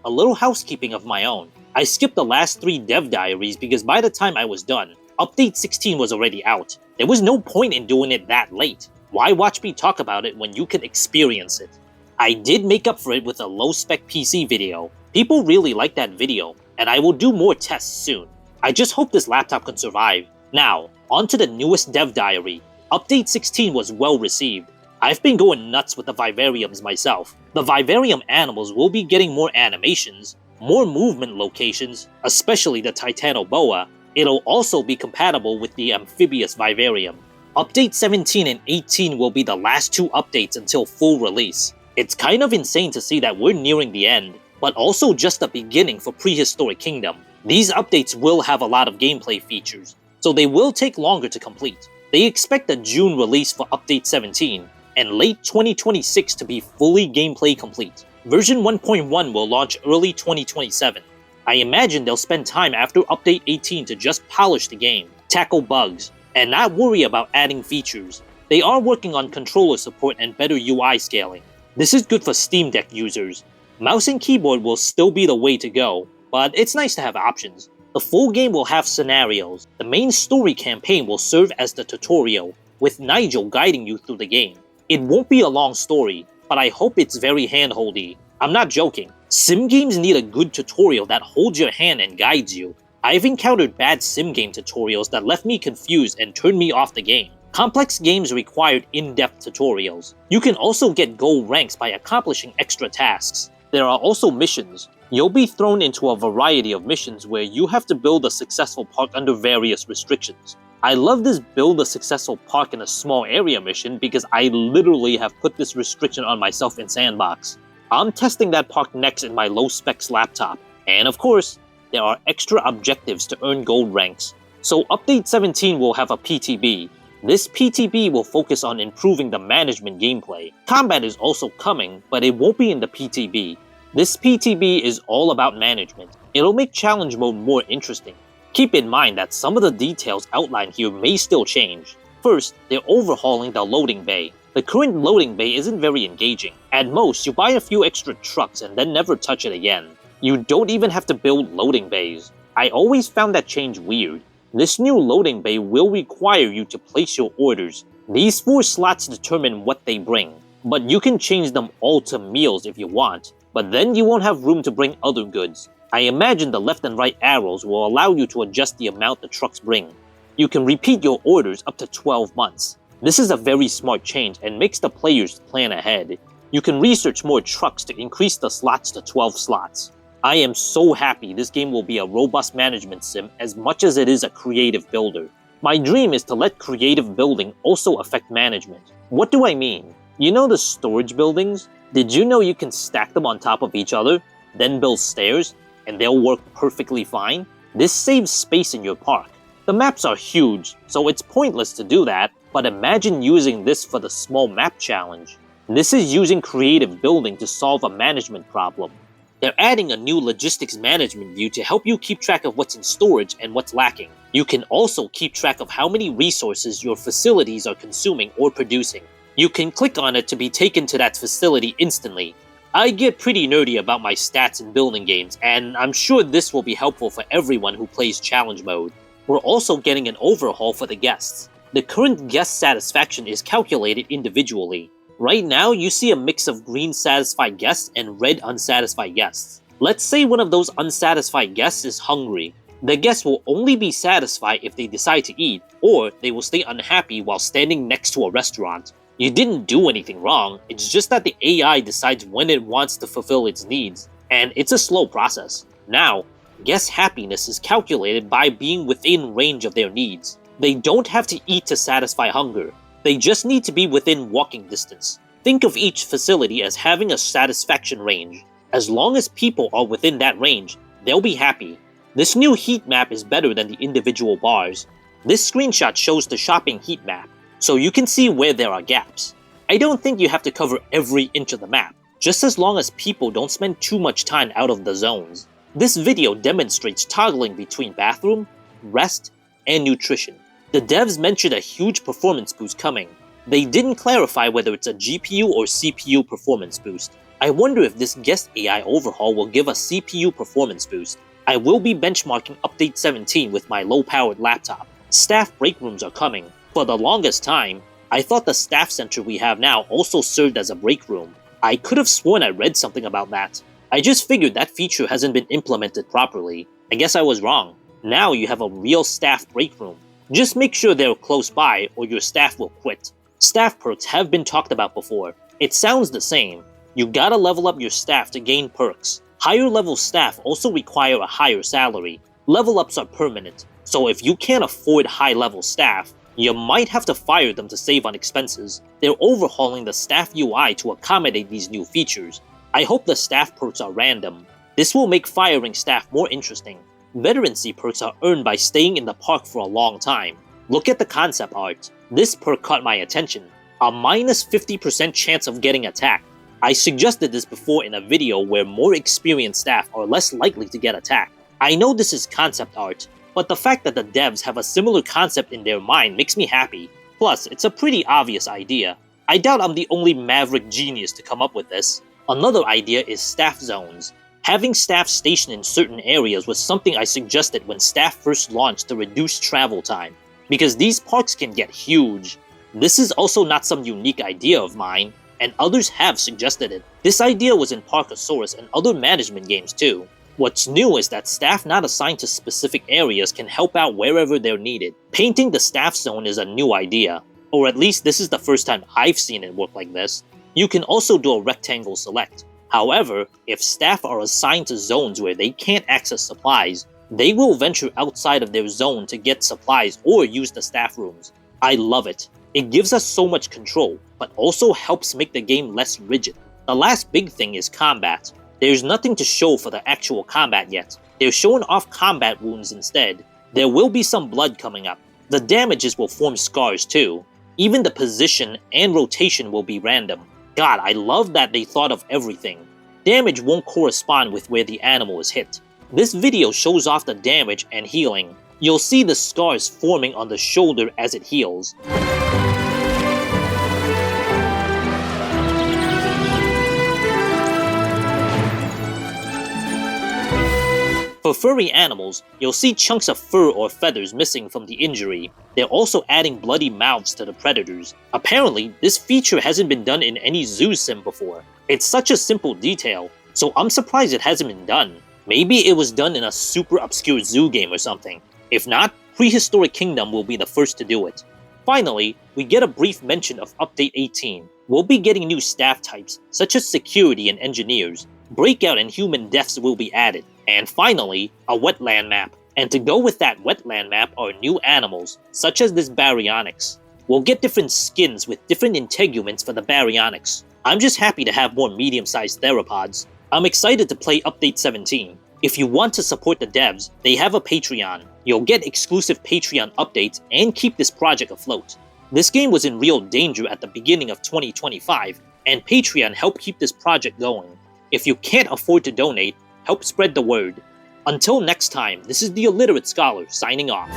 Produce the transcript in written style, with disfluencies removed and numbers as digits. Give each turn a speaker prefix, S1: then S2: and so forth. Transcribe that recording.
S1: a little housekeeping of my own. I skipped the last 3 dev diaries because by the time I was done, Update 16 was already out. There was no point in doing it that late. Why watch me talk about it when you can experience it? I did make up for it with a low-spec PC video. People really liked that video, and I will do more tests soon. I just hope this laptop can survive. Now, on to the newest dev diary. Update 16 was well received. I've been going nuts with the vivariums myself. The vivarium animals will be getting more animations, more movement locations, especially the Titanoboa. It'll also be compatible with the amphibious vivarium. Update 17 and 18 will be the last 2 updates until full release. It's kind of insane to see that we're nearing the end, but also just the beginning for Prehistoric Kingdom. These updates will have a lot of gameplay features, so they will take longer to complete. They expect a June release for Update 17, and late 2026 to be fully gameplay complete. Version 1.1 will launch early 2027. I imagine they'll spend time after Update 18 to just polish the game, tackle bugs, and not worry about adding features. They are working on controller support and better UI scaling. This is good for Steam Deck users. Mouse and keyboard will still be the way to go, but it's nice to have options. The full game will have scenarios. The main story campaign will serve as the tutorial, with Nigel guiding you through the game. It won't be a long story, but I hope it's very handholdy. I'm not joking. Sim games need a good tutorial that holds your hand and guides you. I've encountered bad sim game tutorials that left me confused and turned me off the game. Complex games required in-depth tutorials. You can also get gold ranks by accomplishing extra tasks. There are also missions. You'll be thrown into a variety of missions where you have to build a successful park under various restrictions. I love this build a successful park in a small area mission because I literally have put this restriction on myself in Sandbox. I'm testing that park next in my low specs laptop. And of course, there are extra objectives to earn gold ranks. So Update 17 will have a PTB. This PTB will focus on improving the management gameplay. Combat is also coming, but it won't be in the PTB. This PTB is all about management. It'll make challenge mode more interesting. Keep in mind that some of the details outlined here may still change. First, they're overhauling the loading bay. The current loading bay isn't very engaging. At most, you buy a few extra trucks and then never touch it again. You don't even have to build loading bays. I always found that change weird. This new loading bay will require you to place your orders. These 4 slots determine what they bring, but you can change them all to meals if you want, but then you won't have room to bring other goods. I imagine the left and right arrows will allow you to adjust the amount the trucks bring. You can repeat your orders up to 12 months. This is a very smart change and makes the players plan ahead. You can research more trucks to increase the slots to 12 slots. I am so happy this game will be a robust management sim as much as it is a creative builder. My dream is to let creative building also affect management. What do I mean? You know the storage buildings? Did you know you can stack them on top of each other, then build stairs, and they'll work perfectly fine? This saves space in your park. The maps are huge, so it's pointless to do that, but imagine using this for the small map challenge. This is using creative building to solve a management problem. They're adding a new logistics management view to help you keep track of what's in storage and what's lacking. You can also keep track of how many resources your facilities are consuming or producing. You can click on it to be taken to that facility instantly. I get pretty nerdy about my stats in building games, and I'm sure this will be helpful for everyone who plays challenge mode. We're also getting an overhaul for the guests. The current guest satisfaction is calculated individually. Right now, you see a mix of green satisfied guests and red unsatisfied guests. Let's say one of those unsatisfied guests is hungry. The guest will only be satisfied if they decide to eat, or they will stay unhappy while standing next to a restaurant. You didn't do anything wrong, it's just that the AI decides when it wants to fulfill its needs, and it's a slow process. Now, guest happiness is calculated by being within range of their needs. They don't have to eat to satisfy hunger. They just need to be within walking distance. Think of each facility as having a satisfaction range. As long as people are within that range, they'll be happy. This new heat map is better than the individual bars. This screenshot shows the shopping heat map, so you can see where there are gaps. I don't think you have to cover every inch of the map, just as long as people don't spend too much time out of the zones. This video demonstrates toggling between bathroom, rest, and nutrition. The devs mentioned a huge performance boost coming. They didn't clarify whether it's a GPU or CPU performance boost. I wonder if this guest AI overhaul will give us CPU performance boost. I will be benchmarking Update 17 with my low-powered laptop. Staff break rooms are coming. For the longest time, I thought the staff center we have now also served as a break room. I could have sworn I read something about that. I just figured that feature hasn't been implemented properly. I guess I was wrong. Now you have a real staff break room. Just make sure they're close by or your staff will quit. Staff perks have been talked about before. It sounds the same. You gotta level up your staff to gain perks. Higher level staff also require a higher salary. Level ups are permanent, so if you can't afford high level staff, you might have to fire them to save on expenses. They're overhauling the staff UI to accommodate these new features. I hope the staff perks are random. This will make firing staff more interesting. Veterancy perks are earned by staying in the park for a long time. Look at the concept art. This perk caught my attention. A minus 50% chance of getting attacked. I suggested this before in a video where more experienced staff are less likely to get attacked. I know this is concept art, but the fact that the devs have a similar concept in their mind makes me happy. Plus, it's a pretty obvious idea. I doubt I'm the only maverick genius to come up with this. Another idea is staff zones. Having staff stationed in certain areas was something I suggested when staff first launched to reduce travel time, because these parks can get huge. This is also not some unique idea of mine, and others have suggested it. This idea was in Parkosaurus and other management games too. What's new is that staff not assigned to specific areas can help out wherever they're needed. Painting the staff zone is a new idea, or at least this is the first time I've seen it work like this. You can also do a rectangle select. However, if staff are assigned to zones where they can't access supplies, they will venture outside of their zone to get supplies or use the staff rooms. I love it. It gives us so much control, but also helps make the game less rigid. The last big thing is combat. There's nothing to show for the actual combat yet. They're showing off combat wounds instead. There will be some blood coming up. The damages will form scars too. Even the position and rotation will be random. God, I love that they thought of everything. Damage won't correspond with where the animal is hit. This video shows off the damage and healing. You'll see the scars forming on the shoulder as it heals. For furry animals, you'll see chunks of fur or feathers missing from the injury. They're also adding bloody mouths to the predators. Apparently, this feature hasn't been done in any zoo sim before. It's such a simple detail, so I'm surprised it hasn't been done. Maybe it was done in a super obscure zoo game or something. If not, Prehistoric Kingdom will be the first to do it. Finally, we get a brief mention of Update 18. We'll be getting new staff types, such as security and engineers. Breakout and human deaths will be added. And finally, a wetland map. And to go with that wetland map are new animals, such as this baryonyx. We'll get different skins with different integuments for the baryonyx. I'm just happy to have more medium-sized theropods. I'm excited to play Update 17. If you want to support the devs, they have a Patreon. You'll get exclusive Patreon updates and keep this project afloat. This game was in real danger at the beginning of 2025, and Patreon helped keep this project going. If you can't afford to donate, help spread the word. Until next time, this is the Illiterate Scholar signing off.